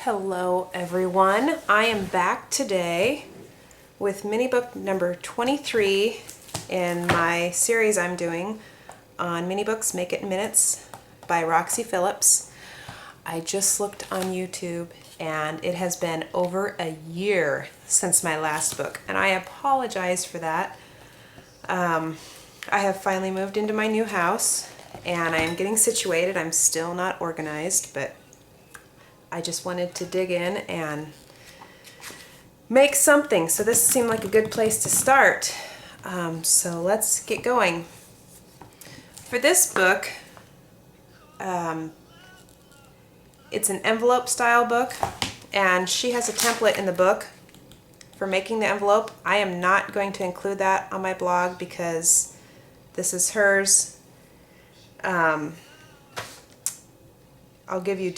Hello everyone, I am back today with mini book number 23 in my series I'm doing on mini books Make It in Minutes by Roxy Phillips. I just looked on YouTube and it has been over a year since my last book, and I apologize for that. I have finally moved into my new house and I am getting situated. I'm still not organized, but I just wanted to dig in and make something. So this seemed like a good place to start. So let's get going. For this book, it's an envelope style book, and she has a template in the book for making the envelope. I am not going to include that on my blog because this is hers. I'll give you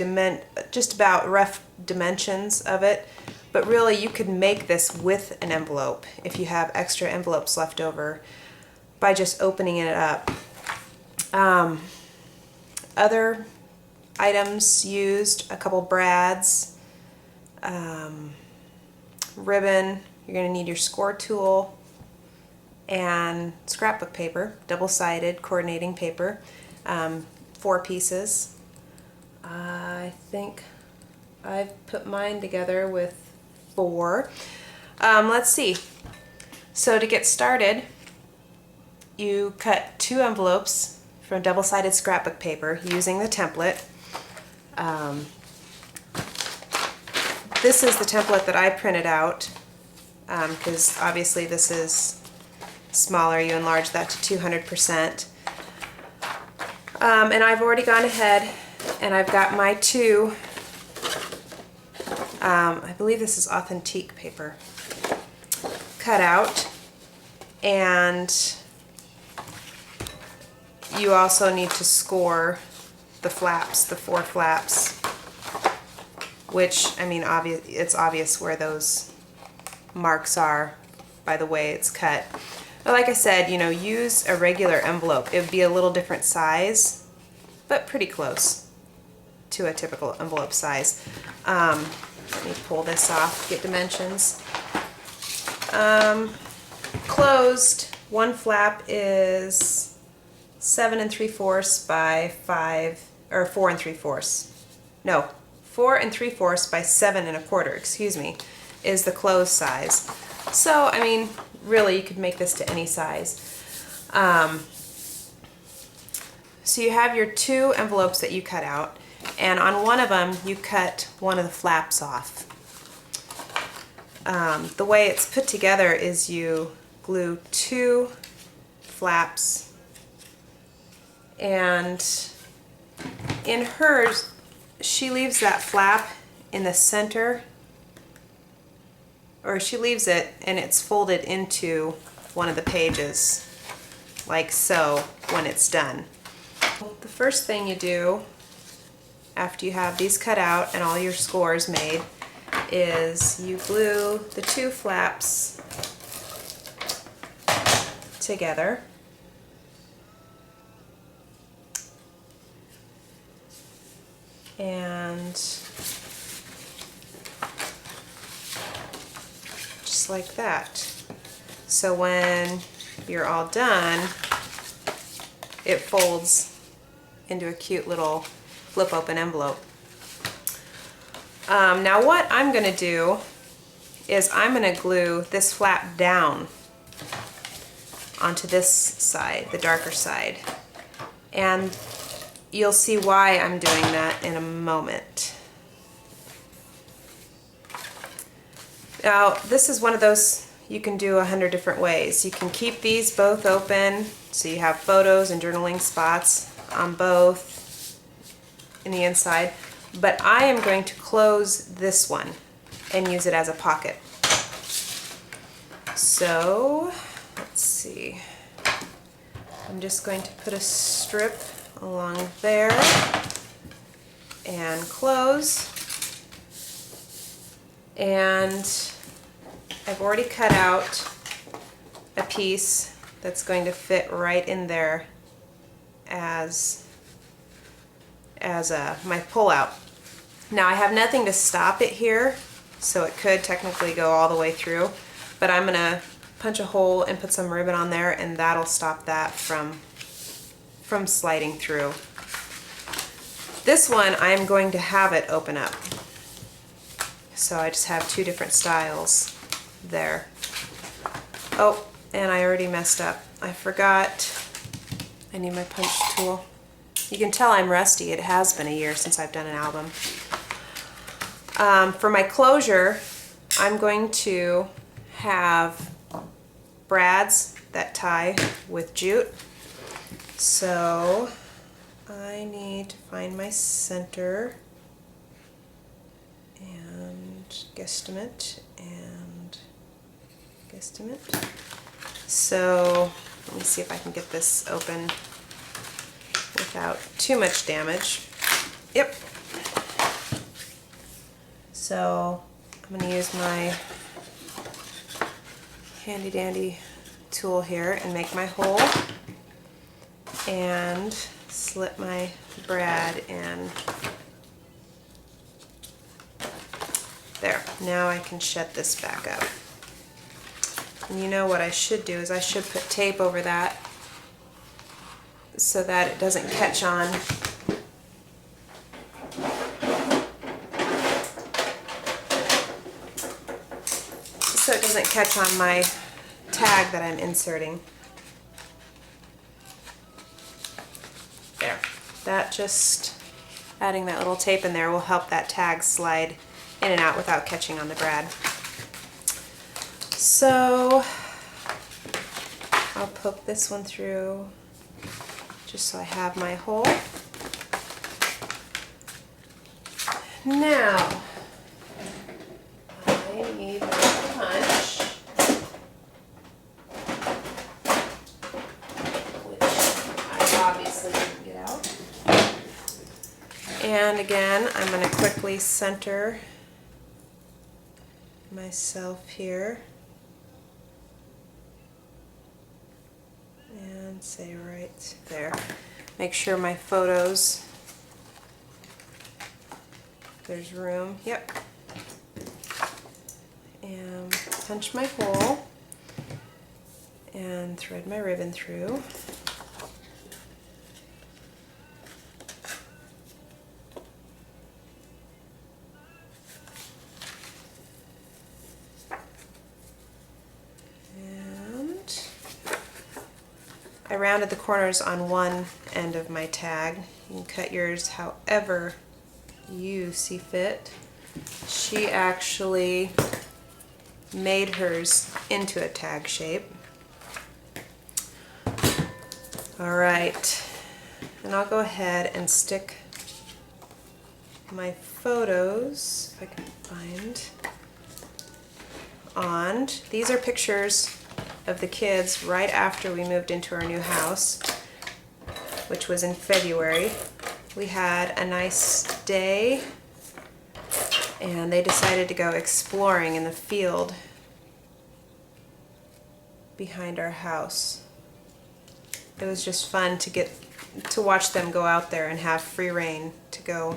just about rough dimensions of it, but really you could make this with an envelope if you have extra envelopes left over by just opening it up. Other items used: a couple brads, ribbon, you're going to need your score tool, and scrapbook paper, double-sided coordinating paper, 4 pieces. I think I've put mine together with 4. Let's see. So to get started, you cut 2 envelopes from double-sided scrapbook paper using the template. This is the template that I printed out because obviously this is smaller. You enlarge that to 200%. And I've already gone ahead and I've got my 2, I believe this is authentique paper, cut out, and you also need to score the flaps, the 4 flaps, which, I mean, it's obvious where those marks are by the way it's cut. But like I said, you know, use a regular envelope. It would be a little different size, but pretty close to a typical envelope size. Let me pull this off, get dimensions. Closed, 1 flap is 7 3/4 by 4 3/4. No, 4 3/4 by 7 1/4, excuse me, is the closed size. So, I mean, really, you could make this to any size. So you have your 2 envelopes that you cut out, and on one of them you cut one of the flaps off. The way it's put together is you glue 2 flaps, and in hers she leaves that flap in the center, or she leaves it and it's folded into one of the pages like so when it's done. The first thing you do after you have these cut out and all your scores made is you glue the 2 flaps together. And just like that. So when you're all done, it folds into a cute little flip open envelope. Now what I'm going to do is I'm going to glue this flap down onto this side, the darker side, and you'll see why I'm doing that in a moment. Now this is one of those you can do 100 different ways. You can keep these both open so you have photos and journaling spots on both in the inside, but I am going to close this one and use it as a pocket. So let's see, I'm just going to put a strip along there and close, and I've already cut out a piece that's going to fit right in there as my pull-out. Now I have nothing to stop it here, so it could technically go all the way through, but I'm gonna punch a hole and put some ribbon on there, and that'll stop that from sliding through. This one I'm going to have it open up. So I just have two different styles there. Oh, and I already messed up. I forgot I need my punch tool. You can tell I'm rusty. It has been a year since I've done an album. For my closure, I'm going to have brads that tie with jute. So I need to find my center and guesstimate and guesstimate. So let me see if I can get this open without too much damage. Yep. So I'm going to use my handy dandy tool here and make my hole and slip my brad in. There, now I can shut this back up. And you know what I should do is I should put tape over that so that it doesn't catch on. So it doesn't catch on my tag that I'm inserting. There. That just, adding that little tape in there will help that tag slide in and out without catching on the brad. So I'll poke this one through just so I have my hole. Now I need my punch, which I obviously didn't get out. And again, I'm going to quickly center myself here and say right there. Make sure my photos, there's room, yep. And punch my hole and thread my ribbon through. I rounded the corners on one end of my tag. You can cut yours however you see fit. She actually made hers into a tag shape. All right, and I'll go ahead and stick my photos, if I can find, on. These are pictures of the kids right after we moved into our new house, which was in February. We had a nice day and they decided to go exploring in the field behind our house. It was just fun to watch them go out there and have free rein to go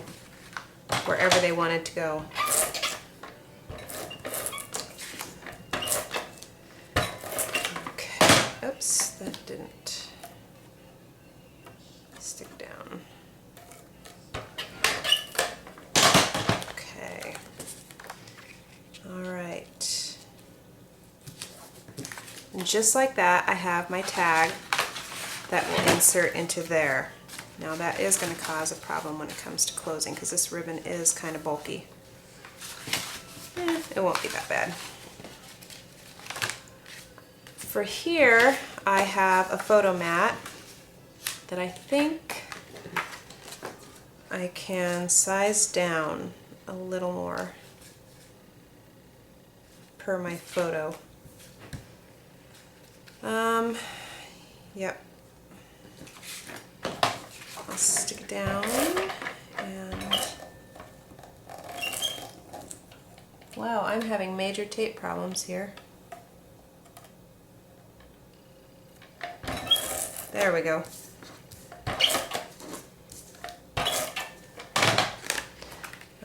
wherever they wanted to go. Oops, that didn't stick down. Okay. All right. And just like that, I have my tag that will insert into there. Now that is going to cause a problem when it comes to closing because this ribbon is kind of bulky. It won't be that bad. For here, I have a photo mat that I think I can size down a little more per my photo. Yep. I'll stick it down and wow, I'm having major tape problems here. There we go.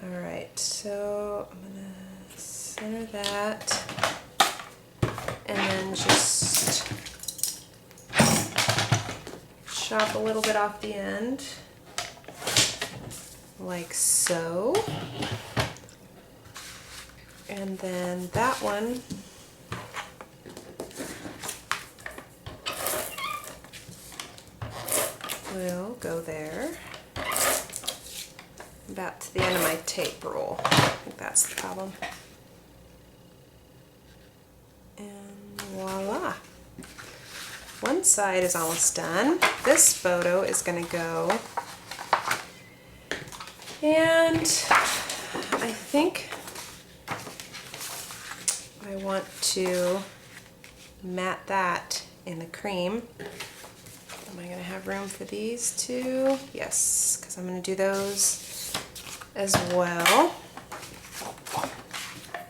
All Alright, so I'm gonna center that and then just chop a little bit off the end, like so. And then that one will go there. About to the end of my tape roll. I think that's the problem. And voila. One side is almost done. This photo is going to go. And I think I want to mat that in the cream. Am I going to have room for these two? Yes, because I'm going to do those as well.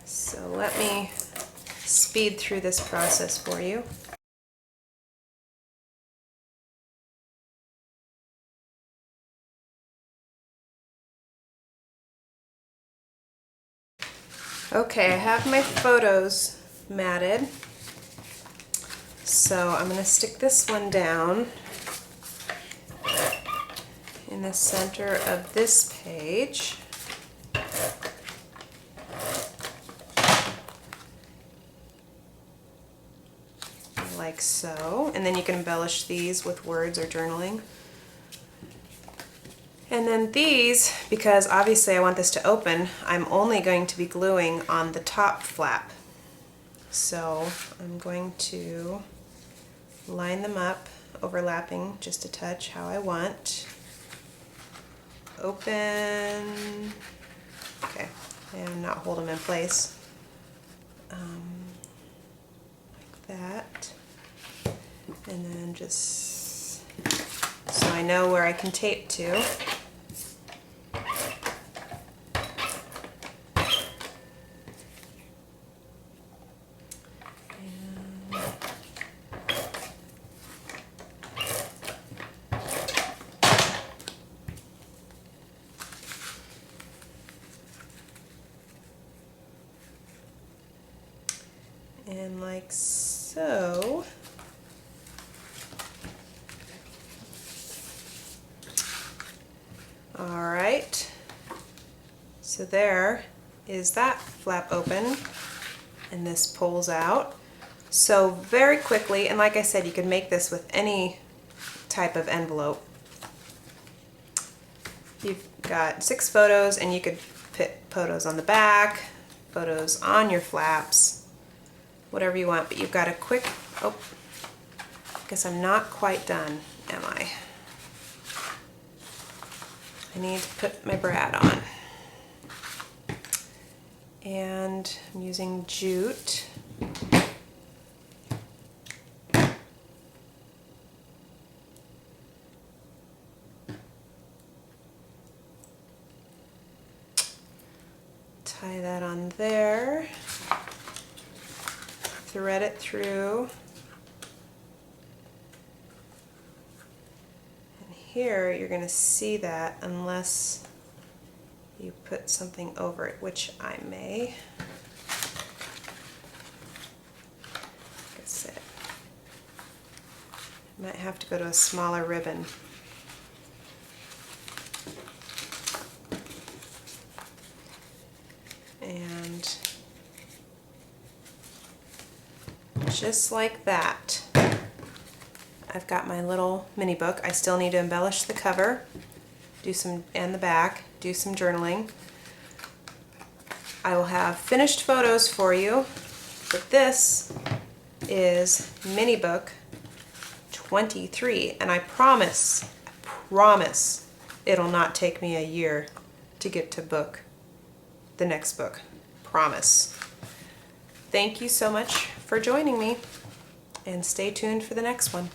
So let me speed through this process for you. Okay, I have my photos matted. So I'm going to stick this one down in the center of this page. Like so. And then you can embellish these with words or journaling. And then these, because obviously I want this to open, I'm only going to be gluing on the top flap. So I'm going to line them up, overlapping just a touch how I want. Open, okay, and not hold them in place. Like that. And then just, so I know where I can tape to. And like so. All right, so there is that flap open, and this pulls out. So very quickly, and like I said, you can make this with any type of envelope. You've got 6 photos, and you could put photos on the back, photos on your flaps, whatever you want, but you've got a quick, oh, guess I'm not quite done, am I? I need to put my brad on. And I'm using jute. Tie that on there. Thread it through. Here you're going to see that unless you put something over it, which I may. Like I said, I might have to go to a smaller ribbon. And just like that. I've got my little mini book. I still need to embellish the cover, do some, and the back, do some journaling. I will have finished photos for you, but this is mini book 23, and I promise it'll not take me a year to get to the next book. Promise. Thank you so much for joining me, and stay tuned for the next one.